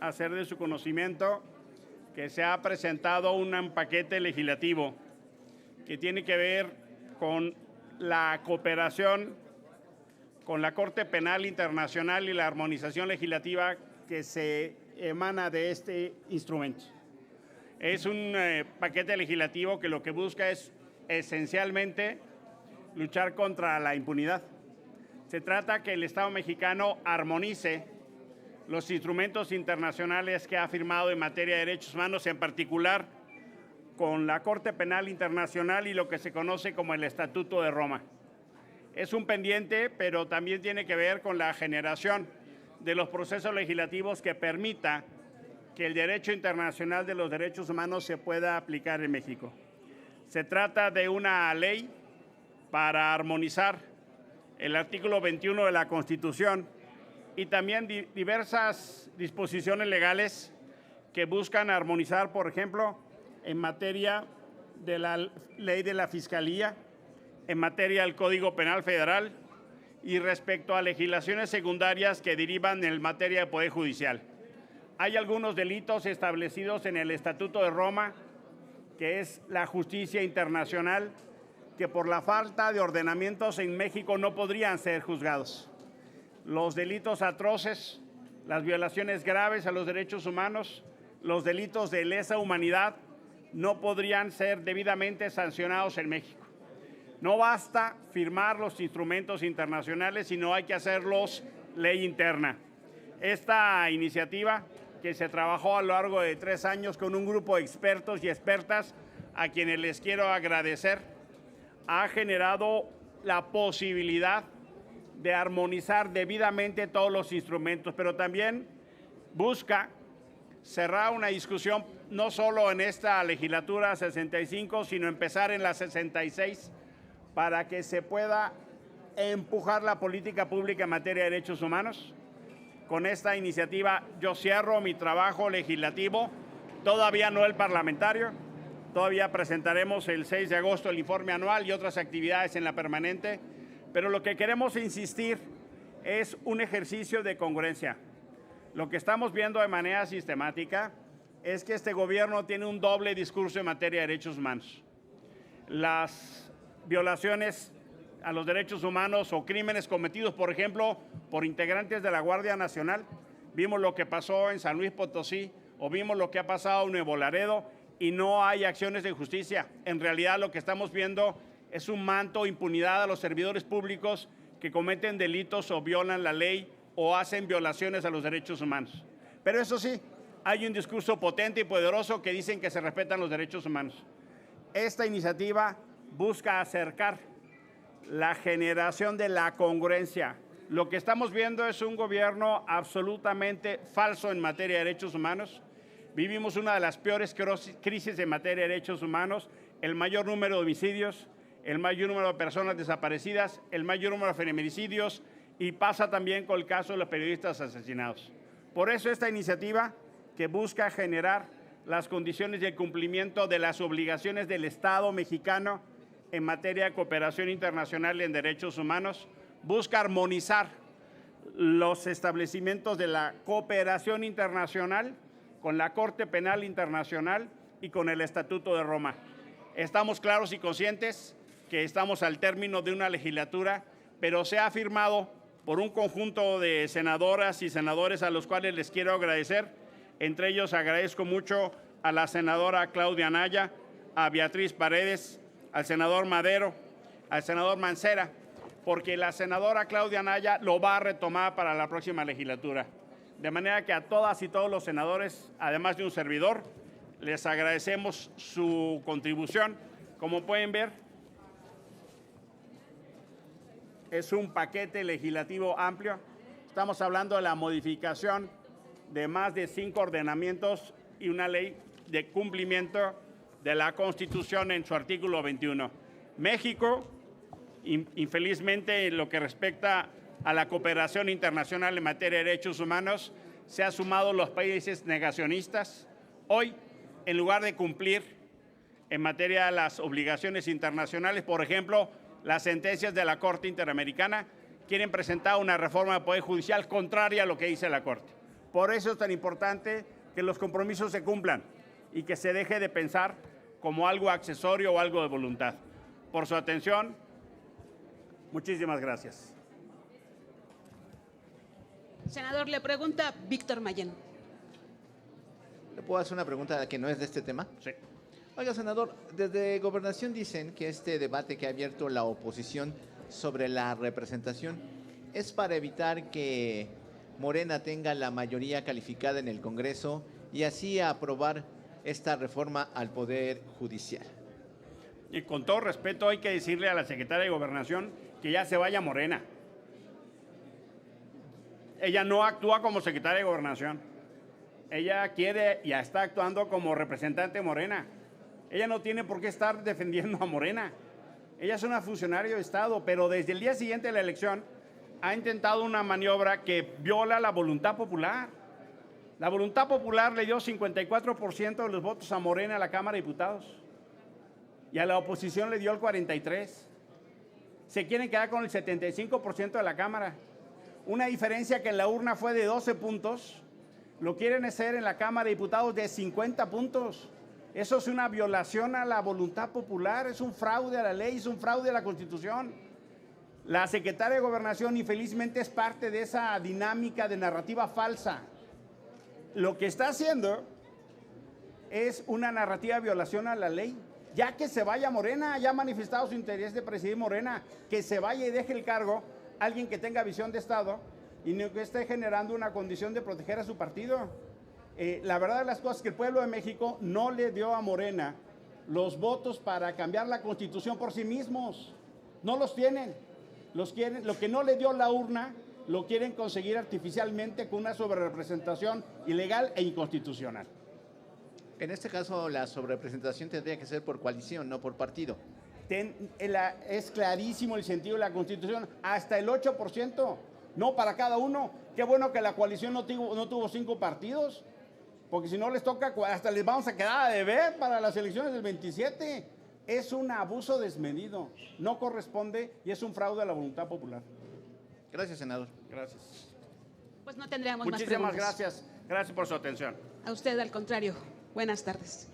hacer de su conocimiento que se ha presentado un paquete legislativo que tiene que ver con la cooperación con la Corte Penal Internacional y la armonización legislativa que se emana de este instrumento. Es un paquete legislativo que lo que busca es esencialmente luchar contra la impunidad. Se trata que el Estado mexicano armonice los instrumentos internacionales que ha firmado en materia de derechos humanos, en particular con la Corte Penal Internacional y lo que se conoce como el Estatuto de Roma. Es un pendiente, pero también tiene que ver con la generación de los procesos legislativos que permita que el derecho internacional de los derechos humanos se pueda aplicar en México. Se trata de una ley para armonizar el artículo 21 de la Constitución y también diversas disposiciones legales que buscan armonizar, por ejemplo, en materia de la ley de la Fiscalía, en materia del Código Penal Federal y respecto a legislaciones secundarias que derivan en materia de Poder Judicial. Hay algunos delitos establecidos en el Estatuto de Roma, que es la justicia internacional, que por la falta de ordenamientos en México no podrían ser juzgados. Los delitos atroces, las violaciones graves a los derechos humanos, los delitos de lesa humanidad no podrían ser debidamente sancionados en México. No basta firmar los instrumentos internacionales, sino hay que hacerlos ley interna. Esta iniciativa, que se trabajó a lo largo de 3 años con un grupo de expertos y expertas, a quienes les quiero agradecer, ha generado la posibilidad de armonizar debidamente todos los instrumentos, pero también busca cerrar una discusión no solo en esta legislatura 65, sino empezar en la 66, para que se pueda empujar la política pública en materia de derechos humanos. Con esta iniciativa yo cierro mi trabajo legislativo, todavía no el parlamentario, todavía presentaremos el 6 de agosto el informe anual y otras actividades en la permanente, pero lo que queremos insistir es un ejercicio de congruencia. Lo que estamos viendo de manera sistemática es que este gobierno tiene un doble discurso en materia de derechos humanos. Las violaciones a los derechos humanos o crímenes cometidos, por ejemplo, por integrantes de la Guardia Nacional. Vimos lo que pasó en San Luis Potosí o vimos lo que ha pasado en Nuevo Laredo y no hay acciones de justicia. En realidad lo que estamos viendo es un manto de impunidad a los servidores públicos que cometen delitos o violan la ley o hacen violaciones a los derechos humanos. Pero eso sí, hay un discurso potente y poderoso que dicen que se respetan los derechos humanos. Esta iniciativa busca acercar la generación de la congruencia. Lo que estamos viendo es un gobierno absolutamente falso en materia de derechos humanos. Vivimos una de las peores crisis en materia de derechos humanos, el mayor número de homicidios, el mayor número de personas desaparecidas, el mayor número de feminicidios y pasa también con el caso de los periodistas asesinados. Por eso esta iniciativa que busca generar las condiciones de cumplimiento de las obligaciones del Estado mexicano en materia de cooperación internacional en derechos humanos, busca armonizar los establecimientos de la cooperación internacional con la Corte Penal Internacional y con el Estatuto de Roma. Estamos claros y conscientes que estamos al término de una legislatura, pero se ha firmado por un conjunto de senadoras y senadores a los cuales les quiero agradecer. Entre ellos agradezco mucho a la senadora Claudia Anaya, a Beatriz Paredes, al senador Madero, al senador Mancera, porque la senadora Claudia Anaya lo va a retomar para la próxima legislatura. De manera que a todas y todos los senadores, además de un servidor, les agradecemos su contribución. Como pueden ver, es un paquete legislativo amplio. Estamos hablando de la modificación de más de 5 ordenamientos y una ley de cumplimiento de la Constitución en su artículo 21. México, infelizmente, en lo que respecta a la cooperación internacional en materia de derechos humanos, se ha sumado los países negacionistas. Hoy, en lugar de cumplir en materia de las obligaciones internacionales, por ejemplo, las sentencias de la Corte Interamericana, quieren presentar una reforma del Poder Judicial contraria a lo que dice la Corte. Por eso es tan importante que los compromisos se cumplan y que se deje de pensar como algo accesorio o algo de voluntad. Por su atención, muchísimas gracias. Senador, le pregunta Víctor Mayén. ¿Le puedo hacer una pregunta que no es de este tema? Sí. Oiga, senador, desde Gobernación dicen que este debate que ha abierto la oposición sobre la representación es para evitar que Morena tenga la mayoría calificada en el Congreso y así aprobar esta reforma al Poder Judicial. Y con todo respeto hay que decirle a la secretaria de Gobernación que ya se vaya Morena. Ella no actúa como secretaria de Gobernación. Ella quiere y está actuando como representante de Morena. Ella no tiene por qué estar defendiendo a Morena. Ella es una funcionaria de Estado, pero desde el día siguiente de la elección ha intentado una maniobra que viola la voluntad popular. La voluntad popular le dio 54% de los votos a Morena en la Cámara de Diputados y a la oposición le dio el 43%. Se quieren quedar con el 75% de la Cámara. Una diferencia que en la urna fue de 12 puntos, lo quieren hacer en la Cámara de Diputados de 50 puntos. Eso es una violación a la voluntad popular, es un fraude a la ley, es un fraude a la Constitución. La secretaria de Gobernación infelizmente es parte de esa dinámica de narrativa falsa. Lo que está haciendo es una narrativa de violación a la ley. Ya que se vaya Morena, ya ha manifestado su interés de presidir Morena, que se vaya y deje el cargo alguien que tenga visión de Estado y no que esté generando una condición de proteger a su partido. La verdad de las cosas es que el pueblo de México no le dio a Morena los votos para cambiar la Constitución por sí mismos. No los tienen. Los quieren, lo que no le dio la urna lo quieren conseguir artificialmente con una sobrerepresentación ilegal e inconstitucional. En este caso, la sobrerepresentación tendría que ser por coalición, no por partido. Es clarísimo el sentido de la Constitución, hasta el 8%, no para cada uno. Qué bueno que la coalición no tuvo 5 partidos, porque si no les toca, hasta les vamos a quedar a deber para las elecciones del 27. Es un abuso desmedido, no corresponde y es un fraude a la voluntad popular. Gracias, senador. Gracias. Pues no tendríamos más Muchísimas preguntas. gracias. Gracias por su atención. A usted, al contrario. Buenas tardes.